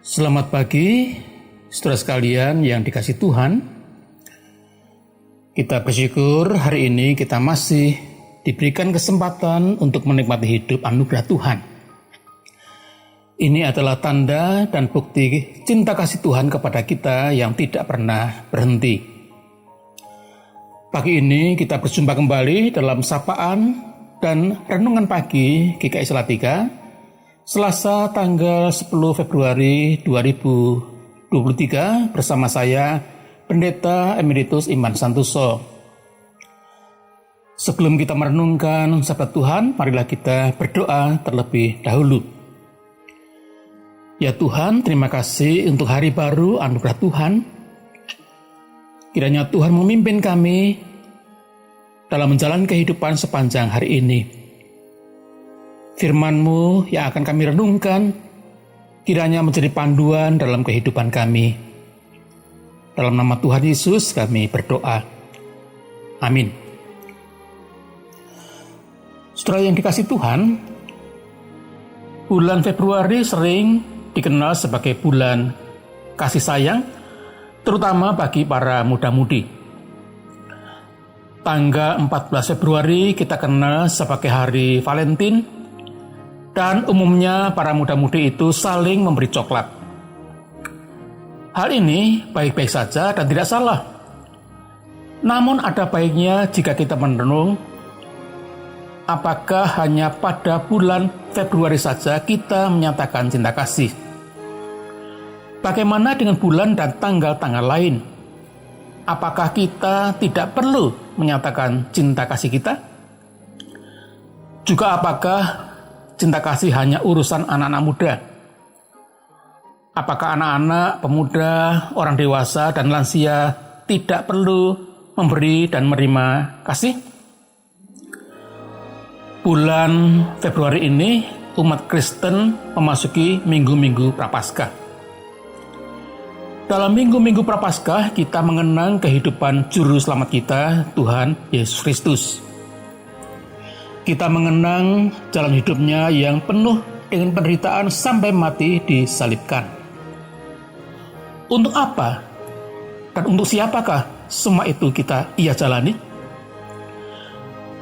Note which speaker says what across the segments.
Speaker 1: Selamat pagi, saudara sekalian yang dikasihi Tuhan. Kita bersyukur hari ini kita masih diberikan kesempatan untuk menikmati hidup anugerah Tuhan. Ini adalah tanda dan bukti cinta kasih Tuhan kepada kita yang tidak pernah berhenti. Pagi ini kita berjumpa kembali dalam sapaan dan renungan pagi GKI Salatiga, Selasa tanggal 10 Februari 2023 bersama saya, Pendeta Emeritus Iman Santoso. Sebelum kita merenungkan sabda Tuhan, marilah kita berdoa terlebih dahulu. Ya Tuhan, terima kasih untuk hari baru anugerah Tuhan. Kiranya Tuhan memimpin kami dalam menjalani kehidupan sepanjang hari ini. Firman-Mu yang akan kami renungkan kiranya menjadi panduan dalam kehidupan kami. Dalam nama Tuhan Yesus kami berdoa. Amin. Saudara yang dikasihi Tuhan, bulan Februari sering dikenal sebagai bulan kasih sayang, terutama bagi para muda-mudi. Tanggal 14 Februari kita kenal sebagai Hari Valentine, dan umumnya para muda-mudi itu saling memberi coklat. Hal ini baik-baik saja dan tidak salah. Namun ada baiknya jika kita merenung, apakah hanya pada bulan Februari saja kita menyatakan cinta kasih? Bagaimana dengan bulan dan tanggal-tanggal lain? Apakah kita tidak perlu menyatakan cinta kasih kita? Juga apakah cinta kasih hanya urusan anak-anak muda? Apakah anak-anak, pemuda, orang dewasa, dan lansia tidak perlu memberi dan menerima kasih? Bulan Februari ini, umat Kristen memasuki minggu-minggu Prapaskah. Dalam minggu-minggu Prapaskah, kita mengenang kehidupan Juru Selamat kita, Tuhan Yesus Kristus. Kita mengenang jalan hidupnya yang penuh dengan penderitaan sampai mati disalibkan. Untuk apa dan untuk siapakah semua itu ia jalani?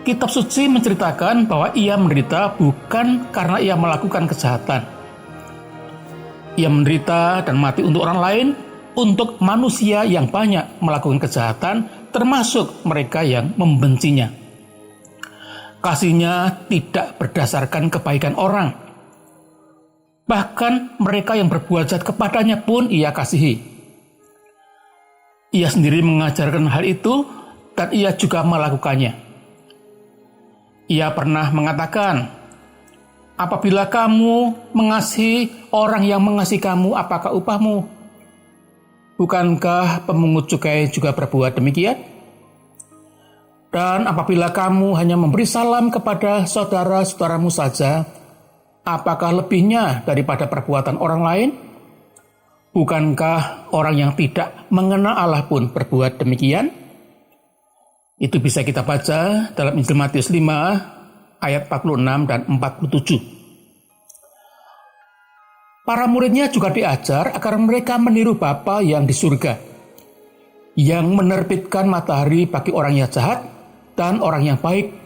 Speaker 1: Kitab suci menceritakan bahwa ia menderita bukan karena ia melakukan kejahatan. Ia menderita dan mati untuk orang lain, untuk manusia yang banyak melakukan kejahatan, termasuk mereka yang membencinya. Kasihnya tidak berdasarkan kebaikan orang. Bahkan mereka yang berbuat jahat kepadanya pun ia kasihi. Ia sendiri mengajarkan hal itu dan ia juga melakukannya. Ia pernah mengatakan, apabila kamu mengasihi orang yang mengasihi kamu, apakah upahmu? Bukankah pemungut cukai juga berbuat demikian? Dan apabila kamu hanya memberi salam kepada saudara-saudaramu saja, apakah lebihnya daripada perbuatan orang lain? Bukankah orang yang tidak mengenal Allah pun berbuat demikian? Itu bisa kita baca dalam Injil Matius 5 ayat 46 dan 47. Para muridnya juga diajar agar mereka meniru Bapa yang di surga, yang menerbitkan matahari bagi orang yang jahat dan orang yang baik,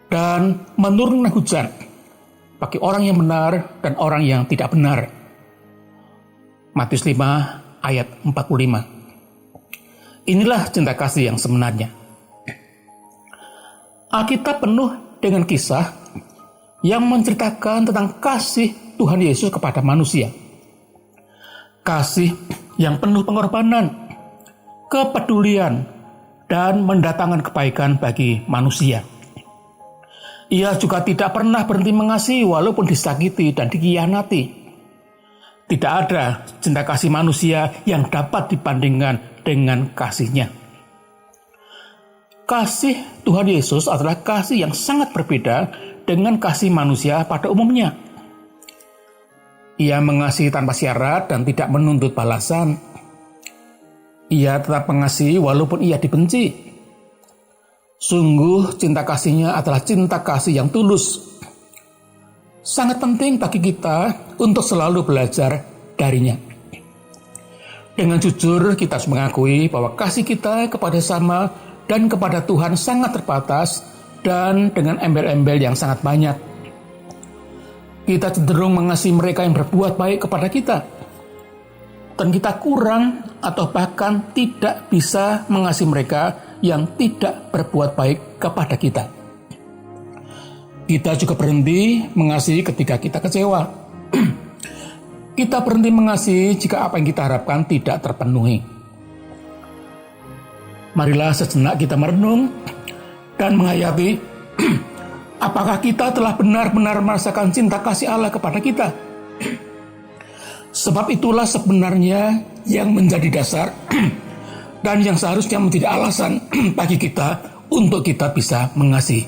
Speaker 1: dan menurunkan hujan bagi orang yang benar dan orang yang tidak benar. Matius 5 ayat 45. Inilah cinta kasih yang sebenarnya. Alkitab penuh dengan kisah yang menceritakan tentang kasih Tuhan Yesus kepada manusia. Kasih yang penuh pengorbanan, kepedulian, dan mendatangkan kebaikan bagi manusia. Ia juga tidak pernah berhenti mengasihi walaupun disakiti dan dikhianati. Tidak ada cinta kasih manusia yang dapat dibandingkan dengan kasih-Nya. Kasih Tuhan Yesus adalah kasih yang sangat berbeda dengan kasih manusia pada umumnya. Ia mengasihi tanpa syarat dan tidak menuntut balasan. Ia tetap mengasihi walaupun ia dibenci. Sungguh cinta kasih-Nya adalah cinta kasih yang tulus. Sangat penting bagi kita untuk selalu belajar darinya. Dengan jujur kita harus mengakui bahwa kasih kita kepada sesama dan kepada Tuhan sangat terbatas dan dengan embel-embel yang sangat banyak. Kita cenderung mengasihi mereka yang berbuat baik kepada kita, dan kita kurang atau bahkan tidak bisa mengasihi mereka yang tidak berbuat baik kepada kita. Kita juga berhenti mengasihi ketika kita kecewa. Kita berhenti mengasihi jika apa yang kita harapkan tidak terpenuhi. Marilah sejenak kita merenung dan menghayati apakah kita telah benar-benar merasakan cinta kasih Allah kepada kita. Sebab itulah sebenarnya yang menjadi dasar dan yang seharusnya menjadi alasan bagi kita untuk kita bisa mengasihi.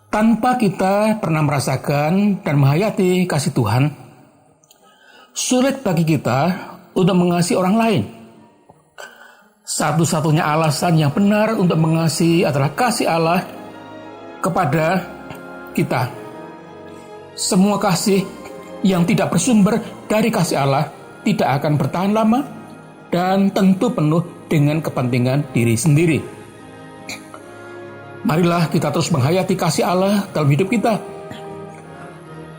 Speaker 1: Tanpa kita pernah merasakan dan menghayati kasih Tuhan, sulit bagi kita untuk mengasihi orang lain. Satu-satunya alasan yang benar untuk mengasihi adalah kasih Allah kepada kita. Semua kasih yang tidak bersumber dari kasih Allah tidak akan bertahan lama dan tentu penuh dengan kepentingan diri sendiri. Marilah kita terus menghayati kasih Allah dalam hidup kita.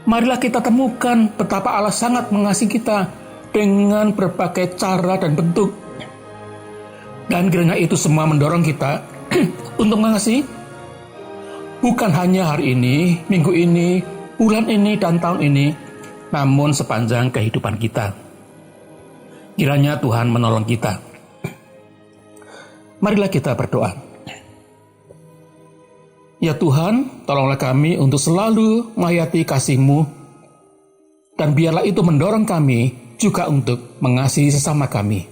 Speaker 1: Marilah kita temukan betapa Allah sangat mengasihi kita dengan berbagai cara dan bentuk. Dan kiranya itu semua mendorong kita untuk mengasihi. Bukan hanya hari ini, minggu ini, bulan ini, dan tahun ini, namun sepanjang kehidupan kita. Kiranya Tuhan menolong kita. Marilah kita berdoa. Ya Tuhan, tolonglah kami untuk selalu menghayati kasih-Mu, dan biarlah itu mendorong kami juga untuk mengasihi sesama kami.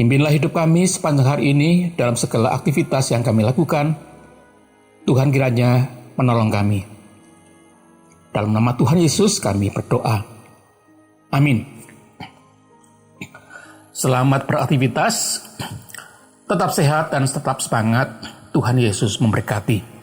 Speaker 1: Pimpinlah hidup kami sepanjang hari ini dalam segala aktivitas yang kami lakukan. Tuhan kiranya menolong kami. Dalam nama Tuhan Yesus kami berdoa. Amin. Selamat beraktivitas, tetap sehat dan tetap semangat. Tuhan Yesus memberkati.